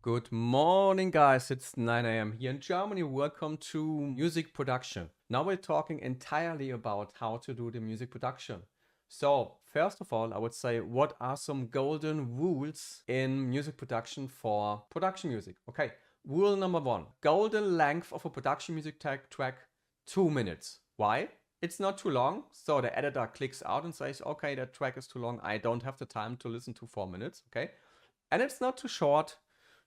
Good morning, guys. It's 9 a.m. here in Germany. Welcome to music production. Now we're talking entirely about how to do the music production. So, first of all, I would say, what are some golden rules in music production for production music? Okay, rule number one, golden length of a production music track 2 minutes. Why? It's not too long, so the editor clicks out and says, okay, that track is too long. I don't have the time to listen to 4 minutes, okay? And it's not too short.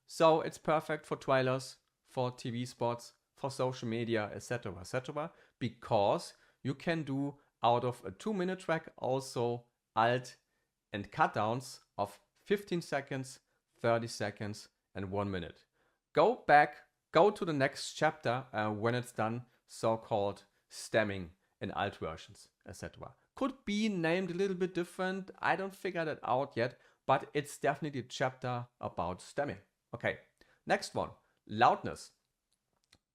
So it's perfect for trailers, for TV spots, for social media, etc., because you can do out of a 2-minute track also alt and cut downs of 15 seconds, 30 seconds, and 1 minute. Go back, go to the next chapter when it's done, so-called stemming in alt versions, etc. Could be named a little bit different. I don't figure that out yet, but it's definitely a chapter about stemming. Okay, next one, loudness.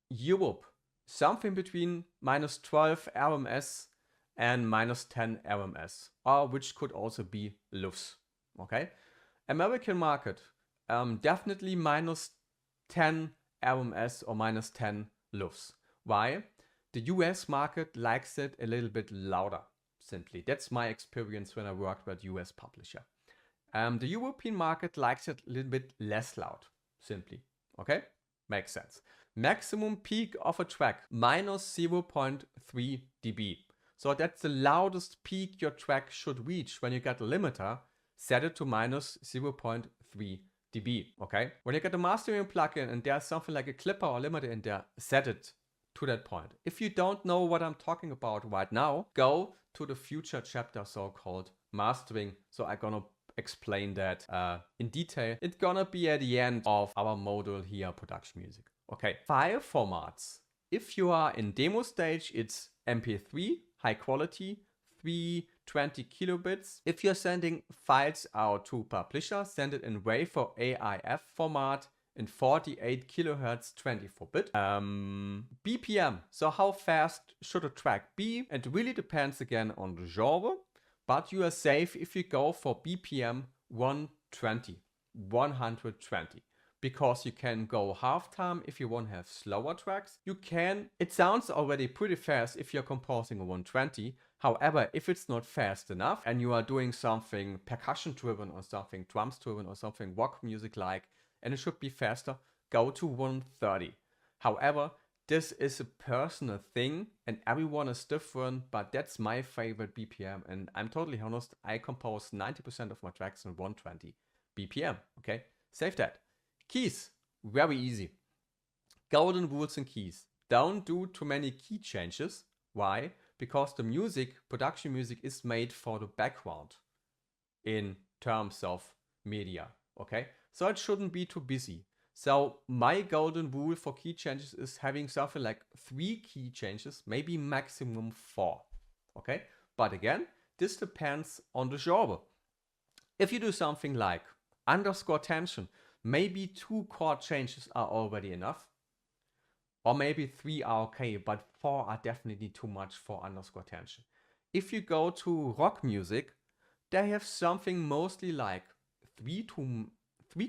Europe, something between -12 RMS and -10 RMS, or which could also be LUFS. Okay, American market, definitely -10 RMS or -10 LUFS. Why? The US market likes it a little bit louder, simply. That's my experience when I worked with US publisher. The European market likes it a little bit less loud, simply. Okay? Makes sense. Maximum peak of a track, -0.3 dB. So that's the loudest peak your track should reach. When you get a limiter, set it to -0.3 dB. Okay? When you get a mastering plugin and there's something like a clipper or limiter in there, set it to that point. If you don't know what I'm talking about right now, go to the future chapter, so-called mastering. So I'm gonna explain that in detail. It's gonna be at the end of our module here, production music. Okay, file formats. If you are in demo stage, it's MP3, high quality, 320 kilobits. If you're sending files out to publisher, send it in WAV or AIF format in 48 kilohertz 24-bit. BPM, so how fast should a track be? It really depends again on the genre, but you are safe if you go for BPM 120, because you can go half-time if you want to have slower tracks. You can, it sounds already pretty fast if you're composing a 120. However, if it's not fast enough and you are doing something percussion driven or something drums driven or something rock music like, and it should be faster, go to 130. However, this is a personal thing and everyone is different, but that's my favorite BPM. And I'm totally honest, I compose 90% of my tracks in 120 BPM, okay? Save that. Keys, very easy. Golden rules in keys. Don't do too many key changes. Why? Because the music, production music, is made for the background in terms of media, okay? So it shouldn't be too busy. So my golden rule for key changes is having something like 3 key changes, maybe maximum 4, okay? But again, this depends on the genre. If you do something like underscore tension, maybe 2 chord changes are already enough. Or maybe 3 are okay, but 4 are definitely too much for underscore tension. If you go to rock music, they have something mostly like 3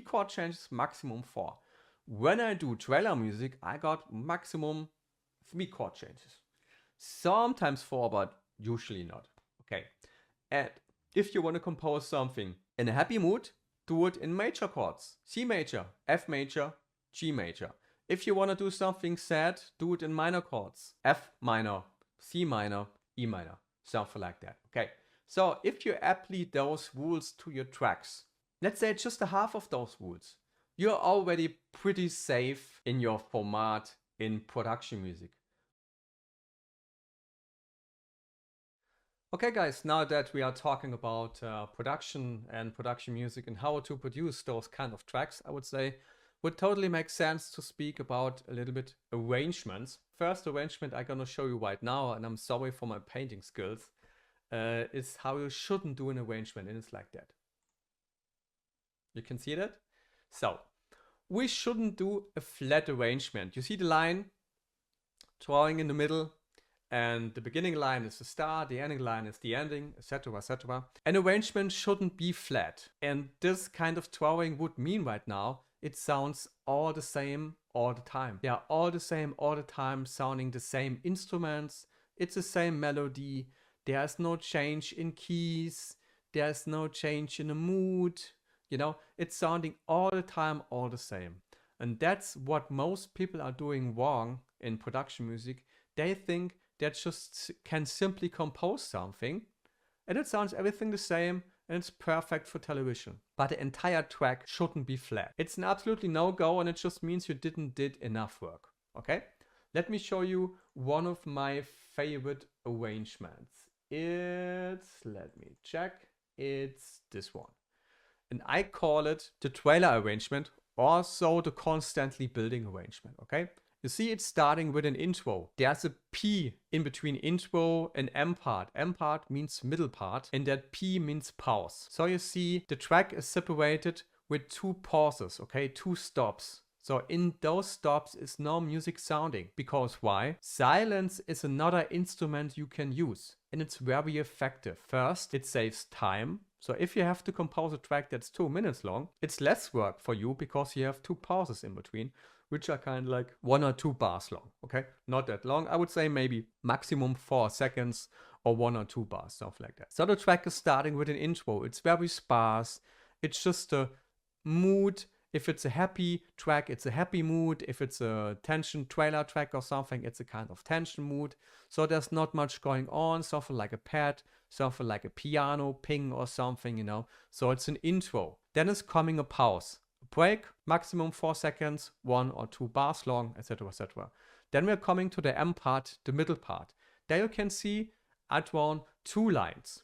chord changes, maximum 4. When I do trailer music, I got maximum 3 chord changes. Sometimes 4, but usually not. Okay. And if you want to compose something in a happy mood, do it in major chords. C major, F major, G major. If you want to do something sad, do it in minor chords. F minor, C minor, E minor. Something like that. Okay. So if you apply those rules to your tracks, let's say just a half of those rules, you're already pretty safe in your format in production music. Okay guys, now that we are talking about production and production music and how to produce those kind of tracks, I would say would totally make sense to speak about a little bit arrangements. First arrangement I'm gonna show you right now, and I'm sorry for my painting skills, is how you shouldn't do an arrangement, and it's like that. You can see that? So, we shouldn't do a flat arrangement. You see the line drawing in the middle, and the beginning line is the start, the ending line is the ending, etc., etc. An arrangement shouldn't be flat. And this kind of drawing would mean right now it sounds all the same all the time. They are all the same all the time, sounding the same instruments. It's the same melody. There's no change in keys. There's no change in the mood. You know, it's sounding all the time all the same. And that's what most people are doing wrong in production music. They think they just can simply compose something and it sounds everything the same and it's perfect for television. But the entire track shouldn't be flat. It's an absolutely no-go and it just means you didn't did enough work. Okay? Let me show you one of my favorite arrangements. Let me check, it's this one. And I call it the trailer arrangement, also the constantly building arrangement, okay? You see it's starting with an intro. There's a P in between intro and M part. M part means middle part and that P means pause. So you see the track is separated with two pauses, okay? Two stops. So in those stops is no music sounding. Because why? Silence is another instrument you can use and it's very effective. First, it saves time. So if you have to compose a track that's 2 minutes long, it's less work for you because you have two pauses in between, which are kind of like 1 or 2 bars long, okay? Not that long. I would say maybe maximum 4 seconds or 1 or 2 bars, something like that. So the track is starting with an intro. It's very sparse. It's just a mood. If it's a happy track, it's a happy mood. If it's a tension trailer track or something, it's a kind of tension mood. So there's not much going on, something like a pad, something like a piano ping or something, you know. So it's an intro. Then is coming a pause. A break, maximum 4 seconds, 1 or 2 bars long, etc., etc. Then we're coming to the M part, the middle part. There you can see I drawn 2 lines.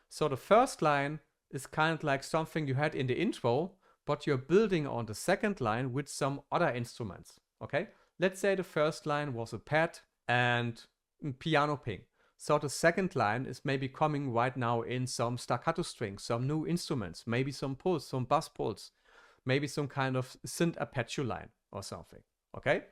So the first line is kind of like something you had in the intro, but you're building on the second line with some other instruments, okay? Let's say the first line was a pad and piano ping. So the second line is maybe coming right now in some staccato strings, some new instruments, maybe some pulse, some bass pulse, maybe some kind of synth arpeggio line or something, okay?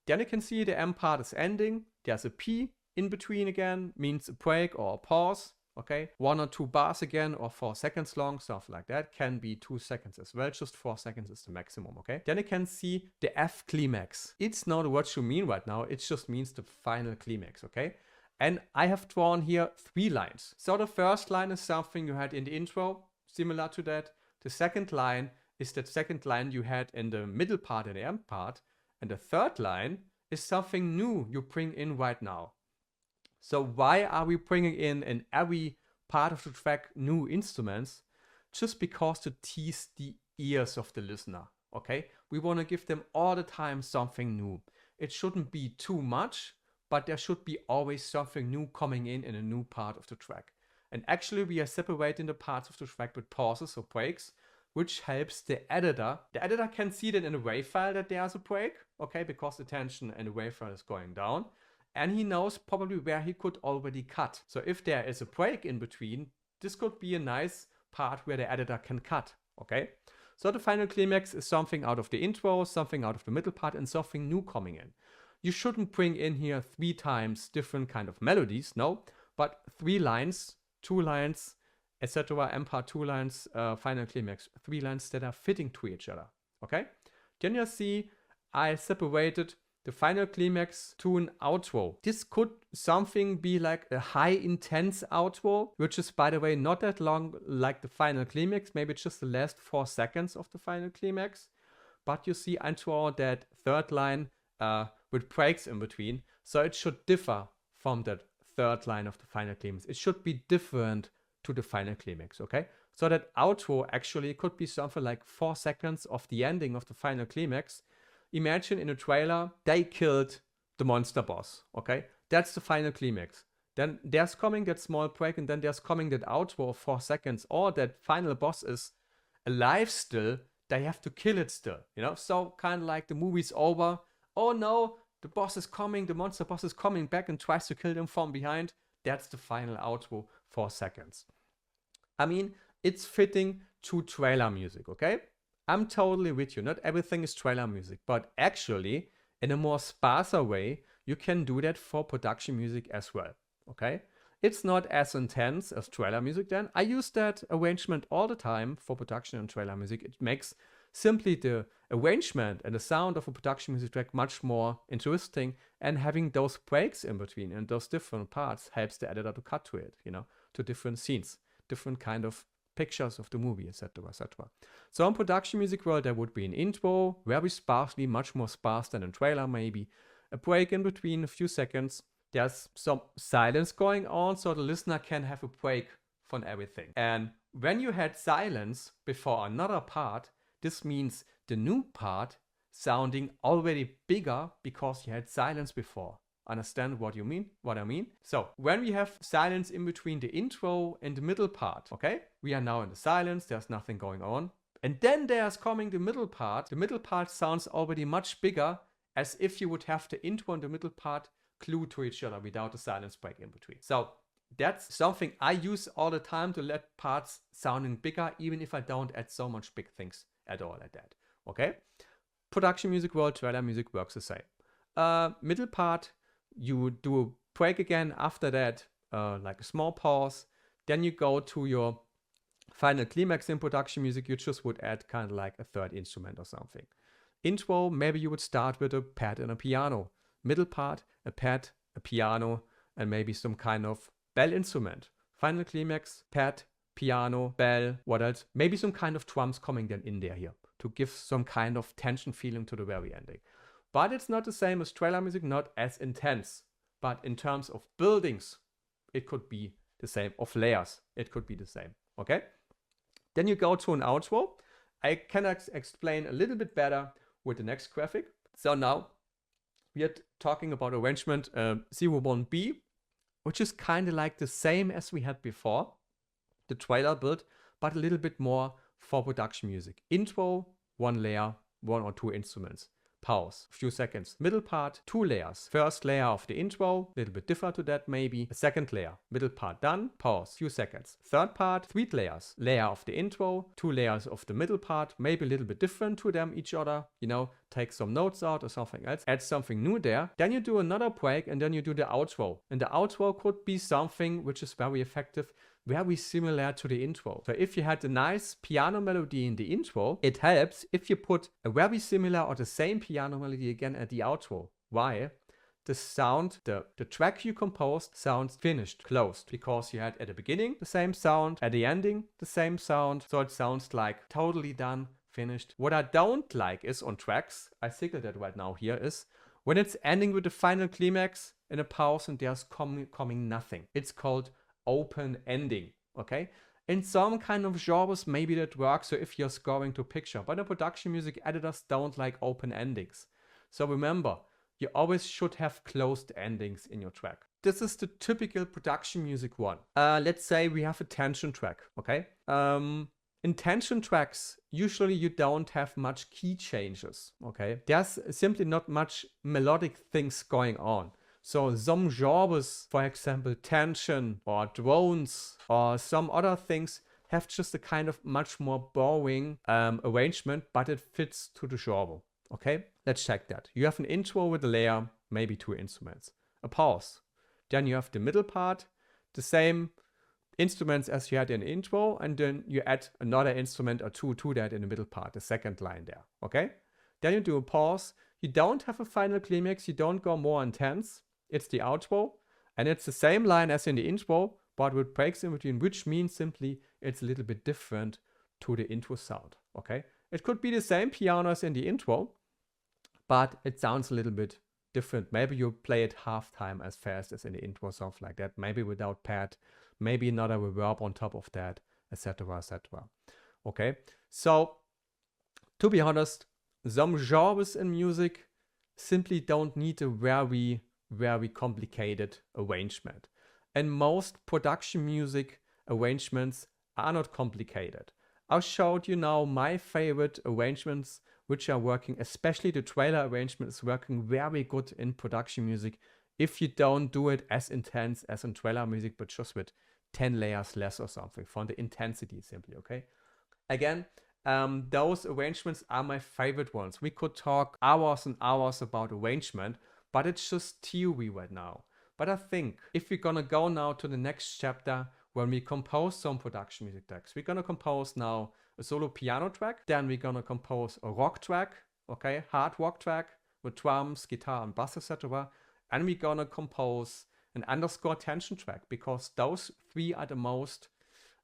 Then you can see the M part is ending. There's a P in between again, means a break or a pause. Okay, 1 or 2 bars again or 4 seconds long, stuff like that. Can be 2 seconds as well, just 4 seconds is the maximum, okay? Then you can see the F climax. It's not what you mean right now, it just means the final climax, okay? And I have drawn here 3 lines. So the first line is something you had in the intro, similar to that. The second line is that second line you had in the middle part and the end part. And the third line is something new you bring in right now. So why are we bringing in every part of the track new instruments? Just because to tease the ears of the listener, okay? We want to give them all the time something new. It shouldn't be too much, but there should be always something new coming in a new part of the track. And actually we are separating the parts of the track with pauses or breaks, which helps the editor. The editor can see that in the WAV file that there's a break, okay? Because the tension in the WAV file is going down. And he knows probably where he could already cut. So if there is a break in between, this could be a nice part where the editor can cut, okay? So the final climax is something out of the intro, something out of the middle part, and something new coming in. You shouldn't bring in here 3 times different kind of melodies, no, but 3 lines, 2 lines, etc. M part 2 lines, final climax, 3 lines that are fitting to each other, okay? Then you see I separated the final climax to an outro. This could something be like a high intense outro, which is by the way not that long like the final climax, maybe just the last 4 seconds of the final climax. But you see I draw that third line with breaks in between, so it should differ from that third line of the final climax. It should be different to the final climax, okay? So that outro actually could be something like 4 seconds of the ending of the final climax. Imagine in a trailer, they killed the monster boss, okay? That's the final climax. Then there's coming that small break and then there's coming that outro of 4 seconds, or that final boss is alive still, they have to kill it still, you know? So kind of like the movie's over, oh no, the boss is coming, the monster boss is coming back and tries to kill them from behind. That's the final outro, 4 seconds. I mean, it's fitting to trailer music, okay? I'm totally with you. Not everything is trailer music, but actually, in a more sparser way, you can do that for production music as well, okay? It's not as intense as trailer music then. I use that arrangement all the time for production and trailer music. It makes simply the arrangement and the sound of a production music track much more interesting, and having those breaks in between and those different parts helps the editor to cut to it, to different scenes, different kind of pictures of the movie, etc., etc. So in production music world, there would be an intro, very sparsely, much more sparse than in trailer maybe, a break in between, a few seconds. There's some silence going on, so the listener can have a break from everything. And when you had silence before another part, this means the new part sounding already bigger because you had silence before. Understand what I mean? So when we have silence in between the intro and the middle part, okay? We are now in the silence, there's nothing going on. And then there's coming the middle part. The middle part sounds already much bigger, as if you would have the intro and the middle part glued to each other without a silence break in between. So that's something I use all the time to let parts sounding bigger, even if I don't add so much big things at all at that. Okay? Production music world, trailer music works the same. Middle part, you do a break again. After that, like a small pause. Then you go to your final climax in production music. You just would add kind of like a third instrument or something. Intro, maybe you would start with a pad and a piano. Middle part, a pad, a piano, and maybe some kind of bell instrument. Final climax, pad, piano, bell, what else? Maybe some kind of drums coming then in there here to give some kind of tension feeling to the very ending. But it's not the same as trailer music, not as intense. But in terms of buildings, it could be the same. Of layers, it could be the same. Okay? Then you go to an outro. I can explain a little bit better with the next graphic. So now we are talking about arrangement 01B, which is kind of like the same as we had before, the trailer build, but a little bit more for production music. Intro, one layer, one or two instruments. Pause, a few seconds. Middle part, two layers. First layer of the intro, a little bit different to that maybe. A second layer, middle part done, pause, few seconds. Third part, three layers. Layer of the intro, two layers of the middle part, maybe a little bit different to them each other. Take some notes out or something else. Add something new there. Then you do another break and then you do the outro. And the outro could be something which is very effective, very similar to the intro. So if you had a nice piano melody in the intro, it helps if you put a very similar or the same piano melody again at the outro. Why? The sound, the track you composed sounds finished, closed, because you had at the beginning the same sound, at the ending the same sound, so it sounds like totally done, finished. What I don't like is on tracks, I signal that right now here, is when it's ending with the final climax in a pause and there's coming nothing. It's called open ending, okay? In some kind of genres, maybe that works, so if you're scoring to picture, but in production music, editors don't like open endings. So remember, you always should have closed endings in your track. This is the typical production music one. Let's say we have a tension track, okay? In tension tracks, usually you don't have much key changes, okay? There's simply not much melodic things going on. So some genres, for example, tension or drones or some other things, have just a kind of much more boring arrangement, but it fits to the genre. Okay, let's check that. You have an intro with a layer, maybe two instruments, a pause. Then you have the middle part, the same instruments as you had in the intro, and then you add another instrument or two to that in the middle part, the second line there. Okay, then you do a pause. You don't have a final climax, you don't go more intense. It's the outro, and it's the same line as in the intro, but with breaks in between, which means simply it's a little bit different to the intro sound, okay? It could be the same piano as in the intro, but it sounds a little bit different. Maybe you play it half time as fast as in the intro, something like that. Maybe without pad, maybe another reverb on top of that, etc., etc. Okay, so to be honest, some genres in music simply don't need a very complicated arrangement. And most production music arrangements are not complicated. I showed you now my favorite arrangements which are working, especially the trailer arrangement is working very good in production music if you don't do it as intense as in trailer music, but just with 10 layers less or something for the intensity simply, okay? Again, those arrangements are my favorite ones. We could talk hours and hours about arrangement, but it's just theory right now. But I think if we're gonna go now to the next chapter, when we compose some production music tracks. We're gonna compose now a solo piano track, then we're gonna compose a rock track, okay, hard rock track with drums, guitar, and bass, etc. And we're gonna compose an underscore tension track, because those three are the most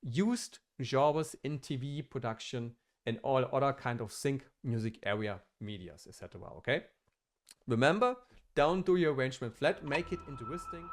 used genres in TV production and all other kind of sync music area medias, etc. Okay? Remember, don't do your arrangement flat, make it interesting.